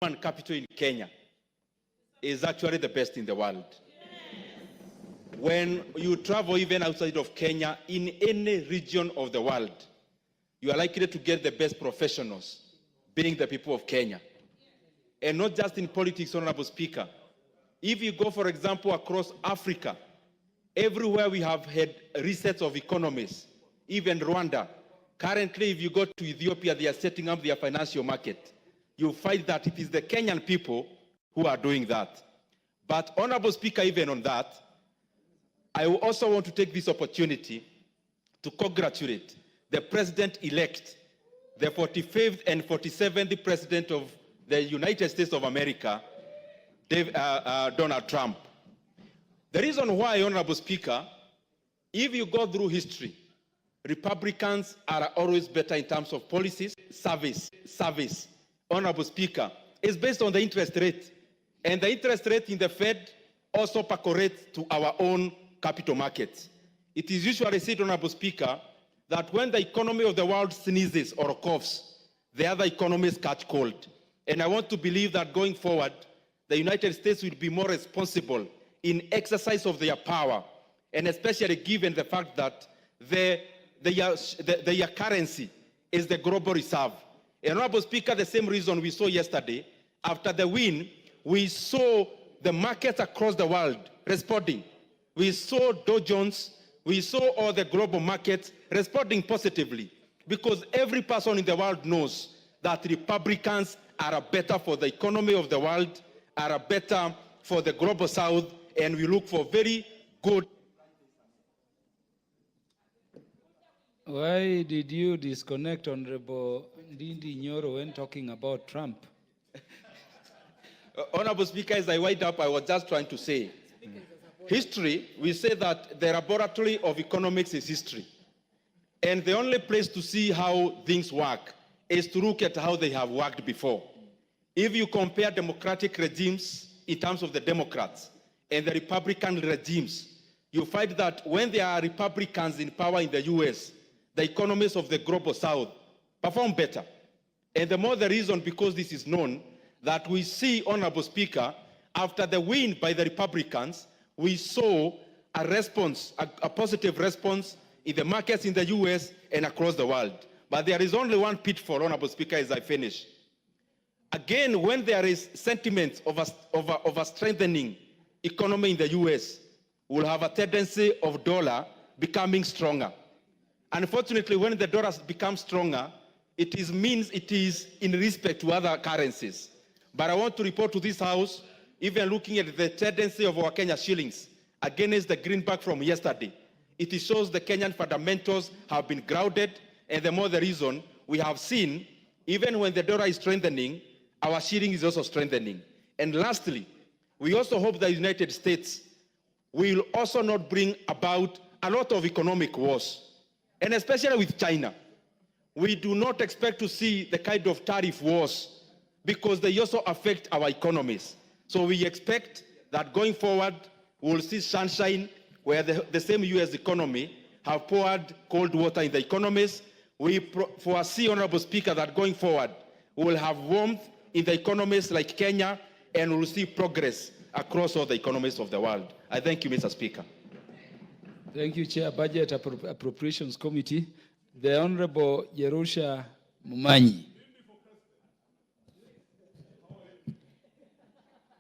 capital in Kenya is actually the best in the world. When you travel even outside of Kenya, in any region of the world, you are likely to get the best professionals, being the people of Kenya. And not just in politics, Honorable Speaker. If you go, for example, across Africa, everywhere we have had research of economies, even Rwanda. Currently, if you go to Ethiopia, they are setting up their financial market. You find that it is the Kenyan people who are doing that. But, Honorable Speaker, even on that, I also want to take this opportunity to congratulate the President-elect, the 45th and 47th President of the United States of America, Donald Trump. The reason why, Honorable Speaker, if you go through history, Republicans are always better in terms of policies, service, Honorable Speaker, is based on the interest rate. And the interest rate in the Fed also percolates to our own capital markets. It is usually said, Honorable Speaker, that when the economy of the world sneezes or coughs, the other economies catch cold. And I want to believe that going forward, the United States will be more responsible in exercise of their power, and especially given the fact that their currency is the global reserve. And Honorable Speaker, the same reason we saw yesterday, after the win, we saw the markets across the world responding. We saw Dow Jones, we saw all the global markets responding positively, because every person in the world knows that Republicans are better for the economy of the world, are better for the global south, and we look for very good. Why did you disconnect Honorable Ndindi Nyoro when talking about Trump? Honorable Speaker, as I wind up, I was just trying to say, history, we say that the laboratory of economics is history. And the only place to see how things work is to look at how they have worked before. If you compare democratic regimes in terms of the Democrats and the Republican regimes, you find that when there are Republicans in power in the US, the economies of the global south perform better. And the more the reason, because this is known, that we see, Honorable Speaker, after the win by the Republicans, we saw a response, a positive response in the markets in the US and across the world. But there is only one pitfall, Honorable Speaker, as I finish. Again, when there is sentiment of a strengthening economy in the US, we'll have a tendency of dollar becoming stronger. Unfortunately, when the dollar becomes stronger, means it is in respect to other currencies. But I want to report to this House, even looking at the tendency of our Kenya shillings against the greenback from yesterday, it shows the Kenyan fundamentals have been grounded, and the more the reason we have seen, even when the dollar is strengthening, our shilling is also strengthening. And lastly, we also hope the United States will also not bring about a lot of economic wars, and especially with China. We do not expect to see the kind of tariff wars because they also affect our economies. So we expect that going forward, we'll see sunshine where the same US economy have poured cold water in the economies. We foresee, Honorable Speaker, that going forward, we will have warmth in the economies like Kenya, and we'll see progress across all the economies of the world. I thank you, Mr. Speaker. Thank you, Chair, Budget Appropriations Committee. The Honorable Jerusha Mumanyi.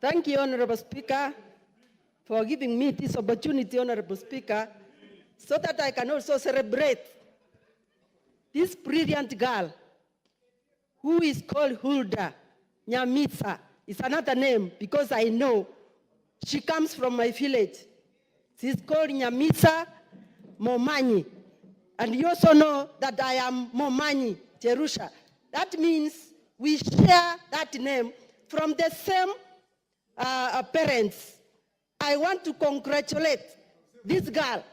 Thank you, Honorable Speaker, for giving me this opportunity, Honorable Speaker, so that I can also celebrate this brilliant girl who is called Hulda Nyamitsa. It's another name because I know she comes from my village. She's called Nyamitsa Momanyi. And you also know that I am Momanyi Jerusha. That means we share that name from the same parents. I want to congratulate this girl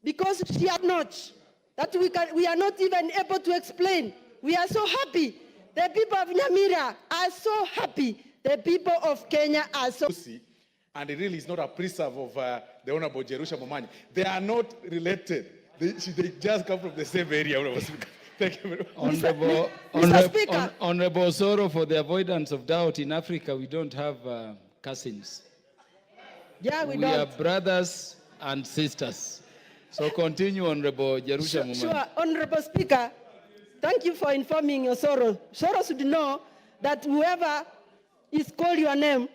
because she acknowledged that we are not even able to explain. We are so happy. The people of Nyamira are so happy. The people of Kenya are so... And it really is not a preserve of the Honorable Jerusha Momanyi. They are not related. They just come from the same area. Thank you very much. Honorable, Mr. Speaker. Honorable Soro, for the avoidance of doubt, in Africa we don't have cousins. Yeah, we We are don't. brothers and sisters. So continue, Honorable Jerusha Mumani. Sure, Honorable Speaker, thank you for informing your Soro. Soro should know that whoever is called your name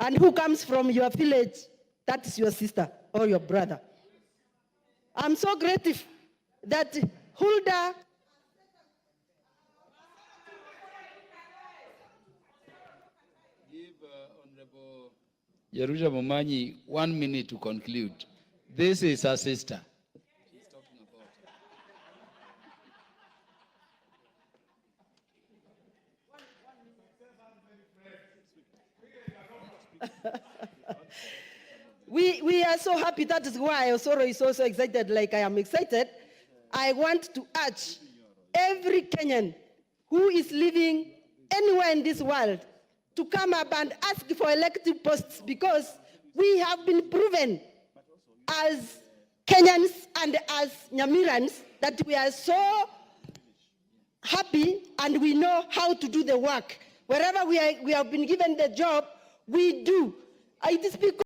and who comes from your village, that's your sister or your brother. I'm so grateful that Hulda Give Honorable Jerusha Mumani 1 minute to conclude. This is her sister. She's talking about. We are so happy. That is why Osoro is also excited like I am excited. I want to urge every Kenyan who is living anywhere in this world to come up and ask for elective posts, because we have been proven as Kenyans and as Nyamirans that we are so happy and we know how to do the work. Wherever we have been given the job, we do. It is because